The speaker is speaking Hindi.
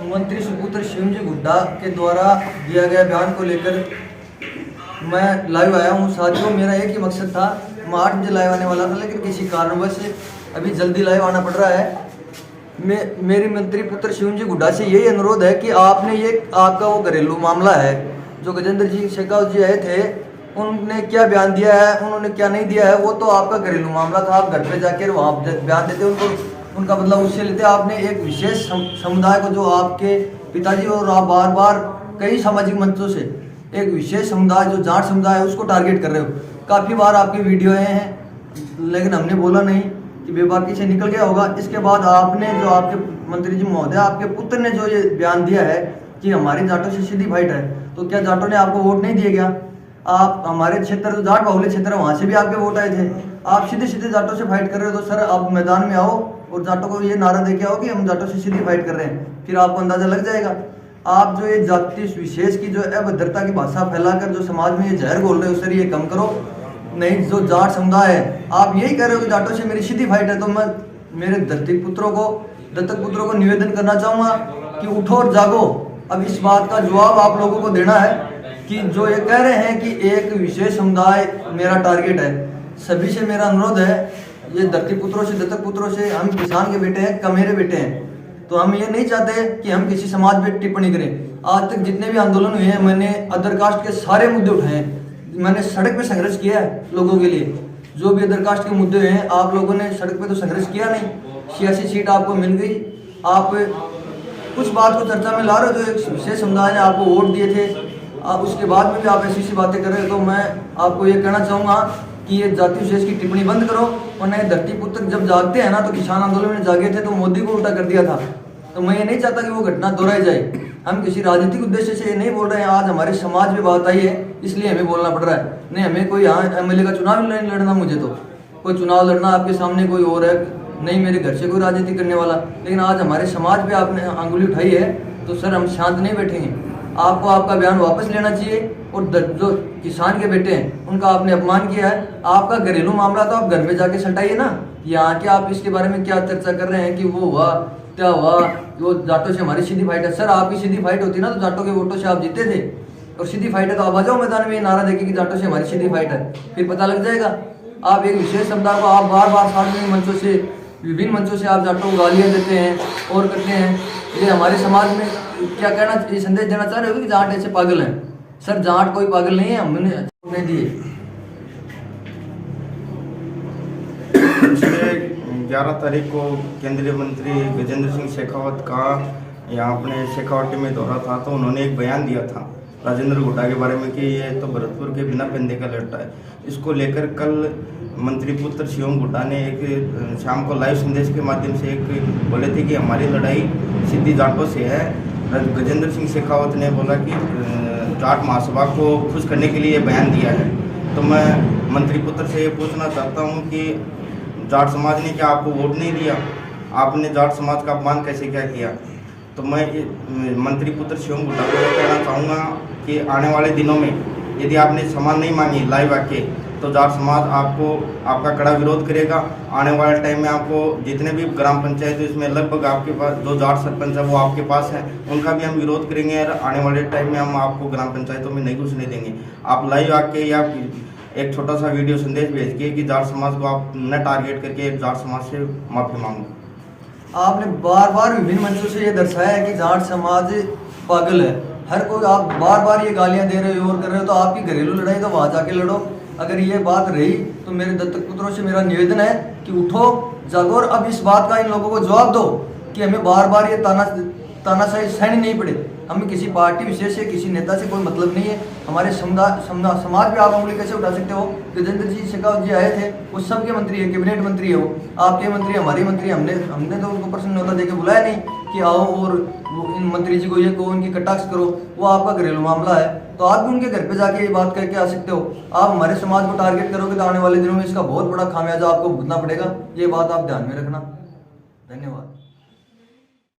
मंत्री सुपुत्र शिवजी गुड्डा के द्वारा दिया गया बयान को लेकर मैं लाइव आया हूँ। साथियों, मेरा एक ही मकसद था, मैं 8 बजे लाइव आने वाला था, लेकिन किसी कारणवश अभी जल्दी लाइव आना पड़ रहा है। मेरी मंत्री पुत्र शिवजी गुड्डा से यही अनुरोध है कि आपने ये आपका वो घरेलू मामला है जो गजेंद्र सिंह शेखावत जी आए थे, उन्होंने क्या बयान दिया है, उन्होंने क्या नहीं दिया है, वो तो आपका घरेलू मामला था। आप घर पे जाकर वहाँ बयान देते, उनका बदला उससे लेते। आपने एक विशेष समुदाय को, जो आपके पिताजी और आप बार बार कई सामाजिक मंचों से एक विशेष समुदाय जो जाट समुदाय है उसको टारगेट कर रहे हो। काफ़ी बार आपकी वीडियो हैं, लेकिन हमने बोला नहीं कि बेबाकी से निकल गया होगा। इसके बाद आपने जो आपके मंत्री जी महोदय, आपके पुत्र ने जो ये बयान दिया है कि हमारे जाटों से सीधी फाइट है, तो क्या जाटों ने आपको वोट नहीं दिए क्या? आप हमारे क्षेत्र जो जाट बाहुल्य क्षेत्र है वहाँ से भी आपके वोट आए थे। आप सीधे सीधे जाटों से फाइट कर रहे हो। तो सर, आप मैदान में आओ और जाटों को ये नारा दे के आओ कि हम जाटों से सीधी फाइट कर रहे हैं, फिर आपको अंदाजा लग जाएगा। आप जो ये जाति विशेष की जो अभद्रता की भाषा फैलाकर जो समाज में ये जहर घोल रहे हो, सर ये कम करो। नहीं, जो जाट समुदाय है, आप यही कह रहे हो कि जाटों से मेरी सीधी फाइट है, तो मैं मेरे दत्तक पुत्रों को निवेदन करना चाहूँगा कि उठो और जागो। अब इस बात का जवाब आप लोगों को देना है कि जो ये कह रहे हैं कि एक विशेष समुदाय मेरा टारगेट है। सभी से मेरा अनुरोध है, ये धरती पुत्रों से, दत्तक पुत्रों से, हम किसान के बेटे हैं, कमेरे बेटे हैं, तो हम ये नहीं चाहते कि हम किसी समाज पे टिप्पणी करें। आज तक जितने भी आंदोलन हुए हैं, मैंने अदर कास्ट के सारे मुद्दे उठाए हैं। मैंने सड़क पे संघर्ष किया है लोगों के लिए। जो भी अदर कास्ट के मुद्दे हैं, आप लोगों ने सड़क पे तो संघर्ष किया नहीं। 86 सीट आपको मिल गई। आप कुछ बात को चर्चा में ला रहे हो, जो एक विशेष समुदाय ने आपको वोट दिए थे, आप उसके बाद में भी आप ऐसी सी बातें कर रहे हो। तो मैं आपको ये कहना चाहूँगा कि ये जाति विशेष की टिप्पणी बंद करो। और नए धरती पुत्र जब जागते हैं ना, तो किसान आंदोलन में जागे थे तो मोदी को उल्टा कर दिया था। तो मैं ये नहीं चाहता कि वो घटना दोहराई जाए। हम किसी राजनीतिक उद्देश्य से ये नहीं बोल रहे हैं। आज हमारे समाज में बात आई है, इसलिए हमें बोलना पड़ रहा है। नहीं, हमें कोई यहाँ MLA का चुनाव नहीं लड़ना, मुझे तो कोई चुनाव लड़ना आपके सामने कोई और है नहीं, मेरे घर से कोई राजनीति करने वाला। लेकिन आज हमारे समाज पे आपने अंगुली उठाई है, तो सर हम शांत नहीं बैठेंगे। आपको आपका बयान वापस लेना चाहिए। और जो किसान के बेटे हैं उनका आपने अपमान किया है। आपका घरेलू मामला तो आप घर में जाके सटाइए ना। यहाँ के आप इसके बारे में क्या चर्चा कर रहे हैं कि वो हुआ क्या हुआ, वो जाटों से हमारी सीधी फाइट है। सर, आपकी सीधी फाइट होती ना तो जाटों के वोटों से आप जीते थे। और सीधी फाइट है तो आप आ जाओ मैदान में, नारा देके कि जाटों से हमारी सीधी फाइट है, फिर पता लग जाएगा। आप एक विशेष समुदाय को आप बार बार सार्वजनिक मंचों से, विभिन्न मंचों से आप जाटों को गालियाँ देते हैं और करते हैं। ये हमारे समाज में क्या कहना, ये संदेश देना चाह रहे हो कि जाट ऐसे पागल हैं? सर, जाट कोई पागल नहीं है, हमने नहीं दिए। 11 तारीख को केंद्रीय मंत्री गजेंद्र सिंह शेखावत का यहाँ अपने शेखावटी में दौरा था, तो उन्होंने एक बयान दिया था राजेंद्र गुड्डा के बारे में कि ये तो भरतपुर के बिना पेंदे का लड़ता है। इसको लेकर कल मंत्री पुत्र शिवम गुड्डा ने एक शाम को लाइव संदेश के माध्यम से एक बोले थे कि हमारी लड़ाई सीधी जाटों से है। गजेंद्र सिंह शेखावत ने बोला कि जाट महासभा को खुश करने के लिए बयान दिया है। तो मैं मंत्री पुत्र से ये पूछना चाहता हूँ कि जाट समाज ने क्या आपको वोट नहीं दिया? आपने जाट समाज का अपमान कैसे क्या किया? तो मैं मंत्री पुत्र शिवम गुड्डा को यह कहना चाहूँगा कि आने वाले दिनों में यदि आपने क्षमा नहीं मांगी लाइव आके, तो जाट समाज आपका कड़ा विरोध करेगा। आने वाले टाइम में आपको जितने भी ग्राम पंचायत है, इसमें लगभग आपके पास जो जाट सरपंच है वो आपके पास है, उनका भी हम विरोध करेंगे। और आने वाले टाइम में हम आपको ग्राम पंचायतों में नहीं घुसने देंगे। आप लाइव आके या एक छोटा सा वीडियो संदेश भेज के कि जाट समाज को आप न टारगेट करके एक जाट समाज से माफ़ी मांगो। आपने बार बार विभिन्न मंचों से ये दर्शाया है कि जाट समाज पागल है। हर कोई आप बार बार ये गालियां दे रहे हो और कर रहे हो, तो आपकी घरेलू लड़ाई तो वहाँ जाके लड़ो। अगर ये बात रही तो मेरे दत्तक पुत्रों से मेरा निवेदन है कि उठो, जागो और अब इस बात का इन लोगों को जवाब दो कि हमें बार बार ये तानाशाही सहनी नहीं पड़े। हमें किसी पार्टी विशेष से, किसी नेता से कोई मतलब नहीं है। हमारे समाज पे आप उंगली कैसे उठा सकते हो? गजेंद्र जी शेखावत जी आए थे, वो सबके मंत्री है, कैबिनेट मंत्री है, वो आपके मंत्री, हमारी मंत्री। हमने तो उनको प्रश्न न्योता देकर बुलाया नहीं कि आओ और इन मंत्री जी को ये कहो, उनकी कटाक्ष करो। वो आपका घरेलू मामला है, तो आप भी उनके घर पे जाके ये बात करके आ सकते हो। आप हमारे समाज को टारगेट करोगे तो आने वाले दिनों में इसका बहुत बड़ा खामियाजा आपको भुगतना पड़ेगा। ये बात आप ध्यान में रखना। धन्यवाद।